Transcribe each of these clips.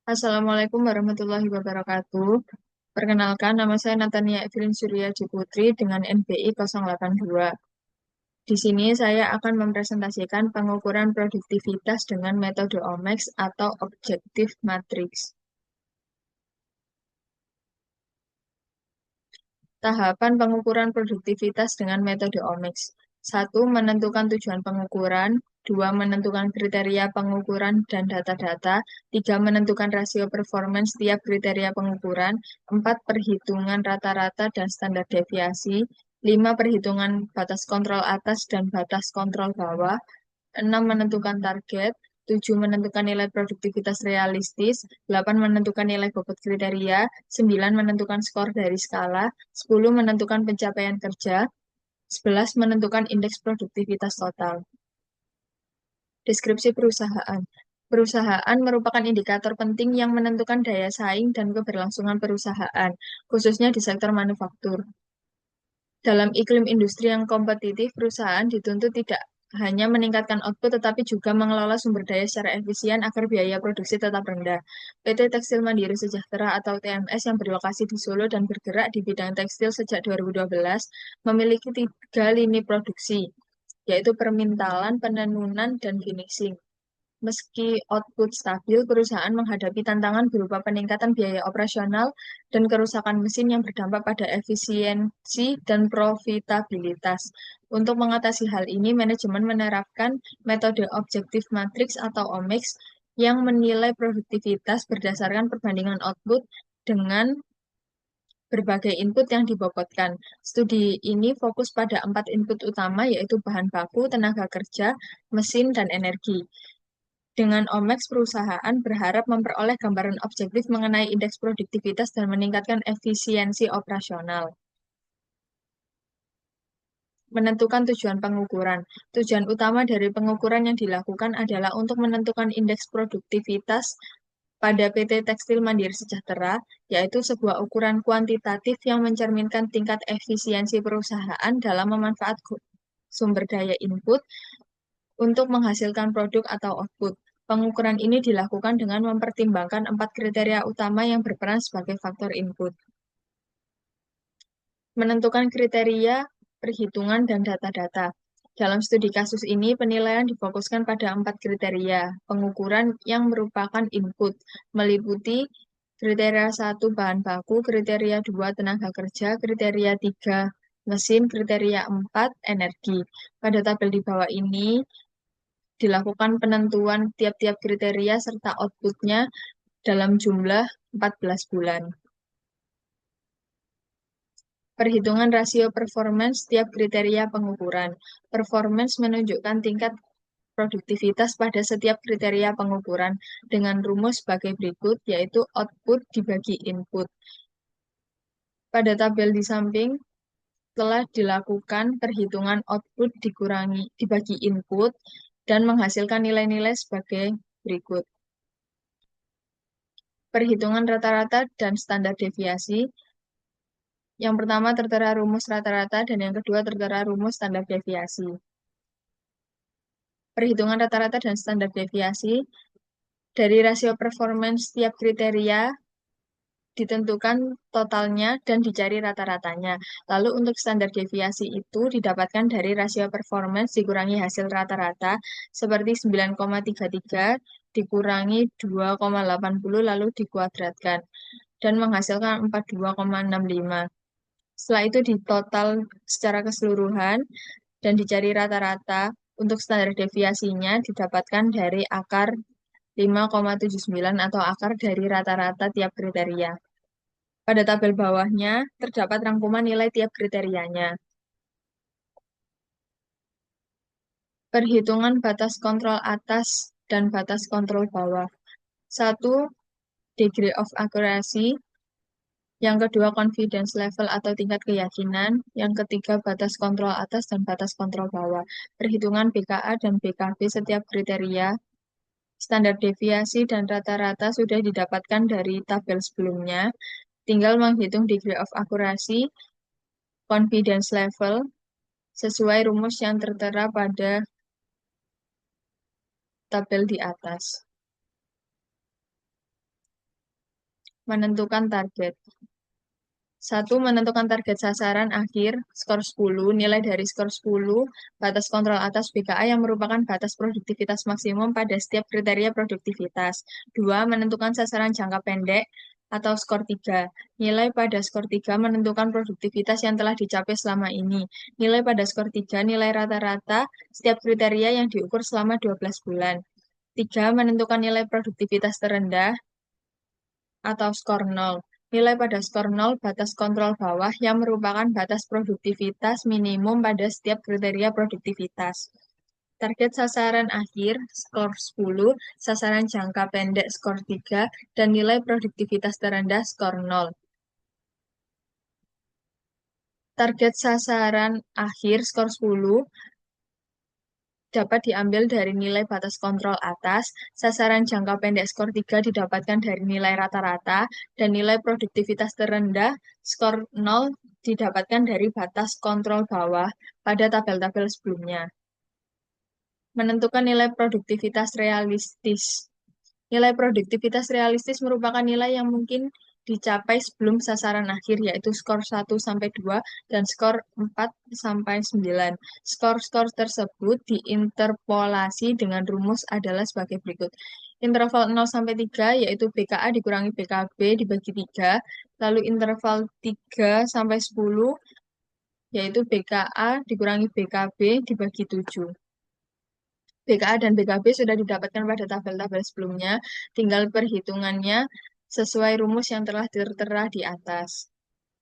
Assalamualaikum warahmatullahi wabarakatuh. Perkenalkan, nama saya Natania Evelyn Surya Putri dengan NBI 082. Di sini saya akan mempresentasikan pengukuran produktivitas dengan metode OMAX atau Objective Matrix. Tahapan pengukuran produktivitas dengan metode OMIX. 1. Menentukan tujuan pengukuran. 2. Menentukan kriteria pengukuran dan data-data. 3. Menentukan rasio performance tiap kriteria pengukuran. 4. Perhitungan rata-rata dan standar deviasi. 5. Perhitungan batas kontrol atas dan batas kontrol bawah. 6. Menentukan target. 7. Menentukan nilai produktivitas realistis. 8. Menentukan nilai bobot kriteria. 9. Menentukan skor dari skala. 10. Menentukan pencapaian kerja. 11. Menentukan indeks produktivitas total. Deskripsi perusahaan. Perusahaan merupakan indikator penting yang menentukan daya saing dan keberlangsungan perusahaan, khususnya di sektor manufaktur. Dalam iklim industri yang kompetitif, perusahaan dituntut tidak hanya meningkatkan output, tetapi juga mengelola sumber daya secara efisien agar biaya produksi tetap rendah. PT Tekstil Mandiri Sejahtera atau TMS yang berlokasi di Solo dan bergerak di bidang tekstil sejak 2012 memiliki 3 lini produksi, yaitu permintalan, penenunan, dan finishing. Meski output stabil, perusahaan menghadapi tantangan berupa peningkatan biaya operasional dan kerusakan mesin yang berdampak pada efisiensi dan profitabilitas. Untuk mengatasi hal ini, manajemen menerapkan metode Objective Matrix atau OMIX yang menilai produktivitas berdasarkan perbandingan output dengan berbagai input yang dibobotkan. Studi ini fokus pada 4 input utama, yaitu bahan baku, tenaga kerja, mesin, dan energi. Dengan OMAX, perusahaan berharap memperoleh gambaran objektif mengenai indeks produktivitas dan meningkatkan efisiensi operasional. Menentukan tujuan pengukuran. Tujuan utama dari pengukuran yang dilakukan adalah untuk menentukan indeks produktivitas pada PT Tekstil Mandiri Sejahtera, yaitu sebuah ukuran kuantitatif yang mencerminkan tingkat efisiensi perusahaan dalam memanfaatkan sumber daya input untuk menghasilkan produk atau output. Pengukuran ini dilakukan dengan mempertimbangkan 4 kriteria utama yang berperan sebagai faktor input. Menentukan kriteria, perhitungan, dan data-data. Dalam studi kasus ini, penilaian difokuskan pada 4 kriteria pengukuran yang merupakan input, meliputi kriteria 1 bahan baku, kriteria 2 tenaga kerja, kriteria 3 mesin, kriteria 4 energi. Pada tabel di bawah ini dilakukan penentuan tiap-tiap kriteria serta outputnya dalam jumlah 14 bulan. Perhitungan rasio performance tiap kriteria pengukuran. Performance menunjukkan tingkat produktivitas pada setiap kriteria pengukuran dengan rumus sebagai berikut, yaitu output dibagi input. Pada tabel di samping, telah dilakukan perhitungan output dibagi input dan menghasilkan nilai-nilai sebagai berikut. Perhitungan rata-rata dan standar deviasi. Yang pertama tertera rumus rata-rata dan yang kedua tertera rumus standar deviasi. Perhitungan rata-rata dan standar deviasi dari rasio performance tiap kriteria ditentukan totalnya dan dicari rata-ratanya. Lalu untuk standar deviasi itu didapatkan dari rasio performance dikurangi hasil rata-rata seperti 9,33 dikurangi 2,80 lalu dikuadratkan dan menghasilkan 42,65. Setelah itu ditotal secara keseluruhan dan dicari rata-rata. Untuk standar deviasinya didapatkan dari akar 5,79 atau akar dari rata-rata tiap kriteria. Pada tabel bawahnya terdapat rangkuman nilai tiap kriterianya. Perhitungan batas kontrol atas dan batas kontrol bawah. 1. Degree of accuracy. Yang kedua, confidence level atau tingkat keyakinan. Yang ketiga, batas kontrol atas dan batas kontrol bawah. Perhitungan BKA dan BKB setiap kriteria. Standar deviasi dan rata-rata sudah didapatkan dari tabel sebelumnya. Tinggal menghitung degree of accuracy, confidence level, sesuai rumus yang tertera pada tabel di atas. Menentukan target. Satu, menentukan target sasaran akhir, skor 10, nilai dari skor 10, batas kontrol atas BKA yang merupakan batas produktivitas maksimum pada setiap kriteria produktivitas. Dua, menentukan sasaran jangka pendek atau skor 3. Nilai pada skor 3 menentukan produktivitas yang telah dicapai selama ini. Nilai pada skor 3, nilai rata-rata setiap kriteria yang diukur selama 12 bulan. 3, menentukan nilai produktivitas terendah atau skor 0. Nilai pada skor 0 batas kontrol bawah yang merupakan batas produktivitas minimum pada setiap kriteria produktivitas. Target sasaran akhir skor 10, sasaran jangka pendek skor 3, dan nilai produktivitas terendah skor 0. Target sasaran akhir skor 10 dapat diambil dari nilai batas kontrol atas, sasaran jangka pendek skor 3 didapatkan dari nilai rata-rata, dan nilai produktivitas terendah skor 0 didapatkan dari batas kontrol bawah pada tabel-tabel sebelumnya. Menentukan nilai produktivitas realistis. Nilai produktivitas realistis merupakan nilai yang mungkin dicapai sebelum sasaran akhir, yaitu skor 1-2 dan skor 4-9. Skor-skor tersebut diinterpolasi dengan rumus adalah sebagai berikut. Interval 0-3 yaitu BKA dikurangi BKB dibagi 3, lalu interval 3-10 yaitu BKA dikurangi BKB dibagi 7. BKA dan BKB sudah didapatkan pada tabel-tabel sebelumnya, tinggal perhitungannya sesuai rumus yang telah tertera di atas,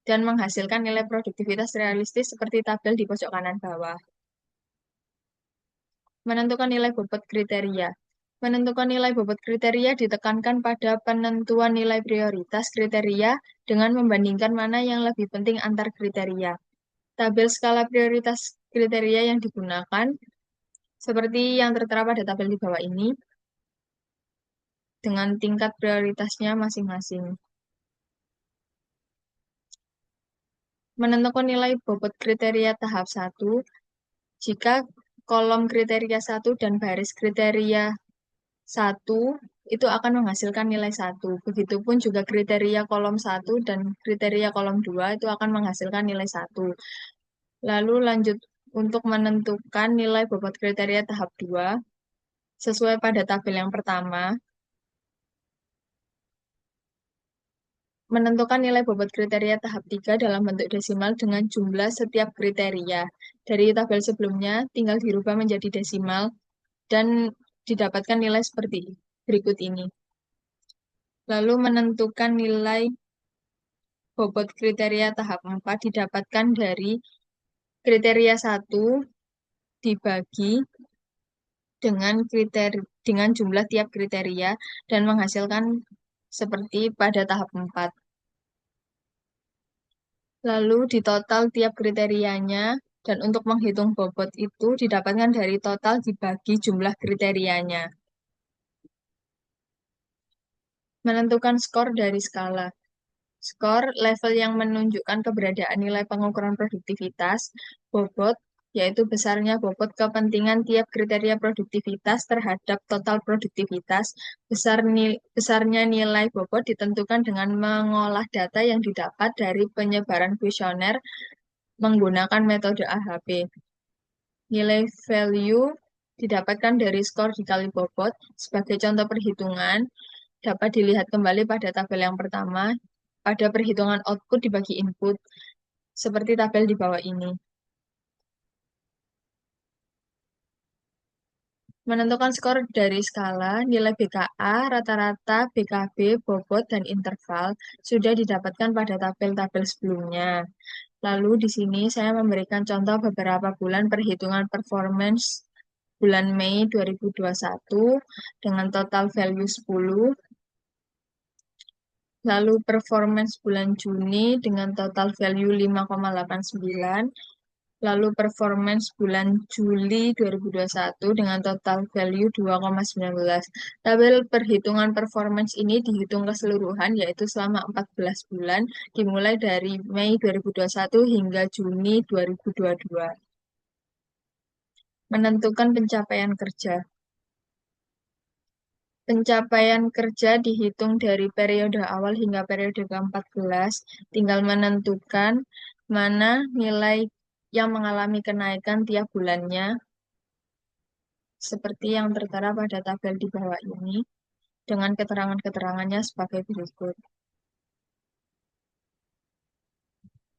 dan menghasilkan nilai produktivitas realistis seperti tabel di pojok kanan bawah. Menentukan nilai bobot kriteria. Menentukan nilai bobot kriteria ditekankan pada penentuan nilai prioritas kriteria dengan membandingkan mana yang lebih penting antar kriteria. Tabel skala prioritas kriteria yang digunakan seperti yang tertera pada tabel di bawah ini, dengan tingkat prioritasnya masing-masing. Menentukan nilai bobot kriteria tahap 1, jika kolom kriteria 1 dan baris kriteria 1 itu akan menghasilkan nilai 1. Begitupun juga kriteria kolom 1 dan kriteria kolom 2 itu akan menghasilkan nilai 1. Lalu lanjut untuk menentukan nilai bobot kriteria tahap 2, sesuai pada tabel yang pertama, menentukan nilai bobot kriteria tahap 3 dalam bentuk desimal dengan jumlah setiap kriteria. Dari tabel sebelumnya, tinggal dirubah menjadi desimal dan didapatkan nilai seperti berikut ini. Lalu menentukan nilai bobot kriteria tahap 4 didapatkan dari kriteria 1 dibagi dengan jumlah tiap kriteria dan menghasilkan seperti pada tahap 4. Lalu di total tiap kriterianya, dan untuk menghitung bobot itu didapatkan dari total dibagi jumlah kriterianya. Menentukan skor dari skala. Skor level yang menunjukkan keberadaan nilai pengukuran produktivitas, bobot, yaitu besarnya bobot kepentingan tiap kriteria produktivitas terhadap total produktivitas. Besarnya nilai bobot ditentukan dengan mengolah data yang didapat dari penyebaran kuesioner menggunakan metode AHP. Nilai value didapatkan dari skor dikali bobot. Sebagai contoh perhitungan, dapat dilihat kembali pada tabel yang pertama, pada perhitungan output dibagi input, seperti tabel di bawah ini. Menentukan skor dari skala, nilai BKA, rata-rata, BKB, bobot, dan interval sudah didapatkan pada tabel-tabel sebelumnya. Lalu di sini saya memberikan contoh beberapa bulan perhitungan performance bulan Mei 2021 dengan total value 10, lalu performance bulan Juni dengan total value 5,89, lalu performance bulan Juli 2021 dengan total value 2,19. Tabel perhitungan performance ini dihitung keseluruhan, yaitu selama 14 bulan, dimulai dari Mei 2021 hingga Juni 2022. Menentukan pencapaian kerja. Pencapaian kerja dihitung dari periode awal hingga periode ke-14, tinggal menentukan mana nilai yang mengalami kenaikan tiap bulannya, seperti yang tertera pada tabel di bawah ini, dengan keterangan-keterangannya sebagai berikut.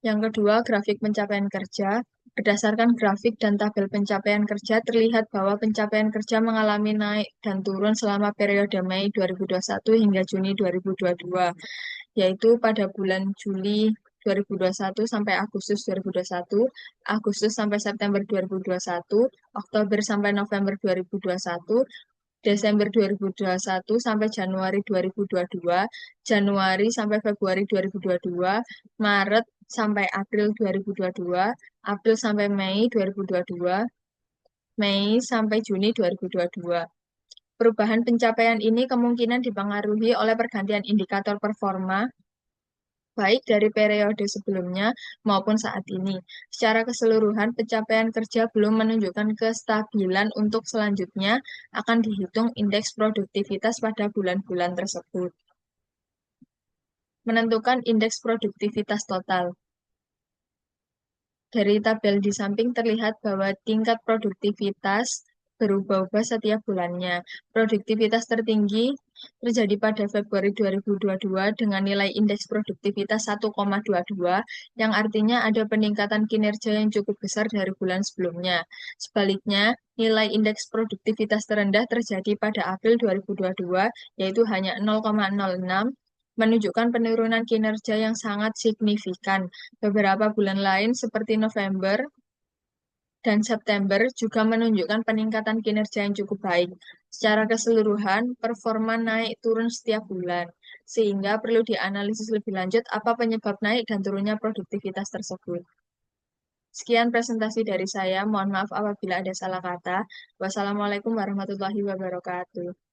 Yang kedua, grafik pencapaian kerja. Berdasarkan grafik dan tabel pencapaian kerja, terlihat bahwa pencapaian kerja mengalami naik dan turun selama periode Mei 2021 hingga Juni 2022, yaitu pada bulan Juli 2021 sampai Agustus 2021, Agustus sampai September 2021, Oktober sampai November 2021, Desember 2021 sampai Januari 2022, Januari sampai Februari 2022, Maret sampai April 2022, April sampai Mei 2022, Mei sampai Juni 2022. Perubahan pencapaian ini kemungkinan dipengaruhi oleh pergantian indikator performa baik dari periode sebelumnya maupun saat ini. Secara keseluruhan, pencapaian kerja belum menunjukkan kestabilan untuk selanjutnya akan dihitung indeks produktivitas pada bulan-bulan tersebut. Menentukan indeks produktivitas total. Dari tabel di samping terlihat bahwa tingkat produktivitas berubah-ubah setiap bulannya. Produktivitas tertinggi terjadi pada Februari 2022 dengan nilai indeks produktivitas 1,22, yang artinya ada peningkatan kinerja yang cukup besar dari bulan sebelumnya. Sebaliknya, nilai indeks produktivitas terendah terjadi pada April 2022, yaitu hanya 0,06, menunjukkan penurunan kinerja yang sangat signifikan. Beberapa bulan lain seperti November dan September juga menunjukkan peningkatan kinerja yang cukup baik. Secara keseluruhan, performa naik turun setiap bulan, sehingga perlu dianalisis lebih lanjut apa penyebab naik dan turunnya produktivitas tersebut. Sekian presentasi dari saya. Mohon maaf apabila ada salah kata. Wassalamualaikum warahmatullahi wabarakatuh.